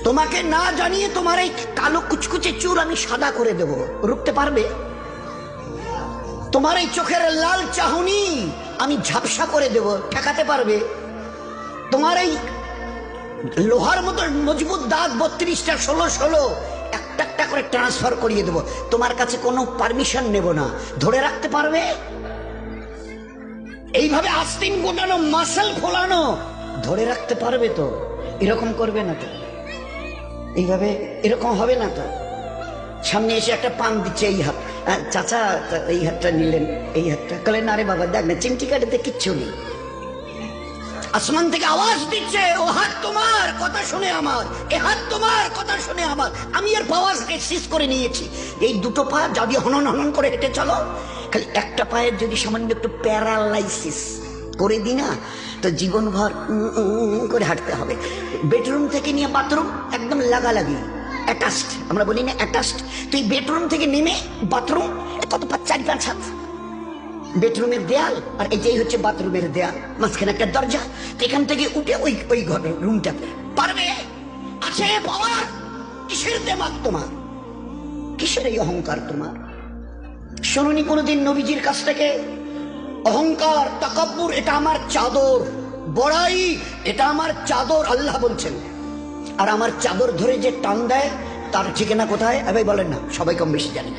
তোমাকে না জানিয়ে তোমার এই কালো কুচকুচে চুল আমি সাদা করে দেব, রুখতে পারবে? তোমার এই চোখের লাল চাহনি আমি ঝাপসা করে দেব, ঠেকাতে পারবে? তোমার এই লোহার মতো মজবুত দাঁত 32টা 16 একটা একটা করে ট্রান্সফার করিয়ে দেব, তোমার কাছে কোনো পারমিশন নেব না, ধরে রাখতে পারবে? এইভাবে আস্তিন গোটানো মাসল ফোলানো ধরে রাখতে পারবে তো? এরকম করবে না তো? এইভাবে এরকম হবে না তো? সামনে এসে একটা পান দিচ্ছে, এই হাত, চাচা এই হাতটা নিলেন, এই হাতটা কলে না রে বাবা, দেখ না চিমটি কাটিতে কিচ্ছু নেই। আসমান থেকে আওয়াজ দিচ্ছে, ও হাত তোমার কথা শুনে আমার, এ হাত তোমার কথা শুনে আমার। আমি এর পাওয়ারকে শেষ করে নিয়েছি। এই দুটো পা যদি হনন হনন করে হেঁটে চলো, খালি একটা পায়ের যদি সামান্য একটু প্যারালাইসিস করে দিই না, তো জীবনভর করে হাঁটতে হবে। বেডরুম থেকে নিয়ে বাথরুম একদম লাগালাগি, অ্যাটাচড, আমরা বলি না অ্যাটাচড। তুই বেডরুম থেকে নেমে বাথরুম কত 4-5 হাত, বেডরুমের দেয়াল আর এটাই হচ্ছে বাথরুমের দেয়াল, মাঝখানে একটা দরজা। এখান থেকে উঠে ওই ওই ঘরের রুমটা পারবে? আছে পাওয়ার? কিসের দেমাগ তোমার? কিসের এই অহংকার তোমার? শুনুনি কোনোদিন নবীজির কাছ থেকে অহংকার, তাকাব্বুর এটা আমার চাদর, বড়াই এটা আমার চাদর, আল্লাহ বলছেন। আর আমার চাদর ধরে যে টান দেয় তার ঠিকানা কোথায়? ভাই বলেন না, সবাই কম বেশি জানে।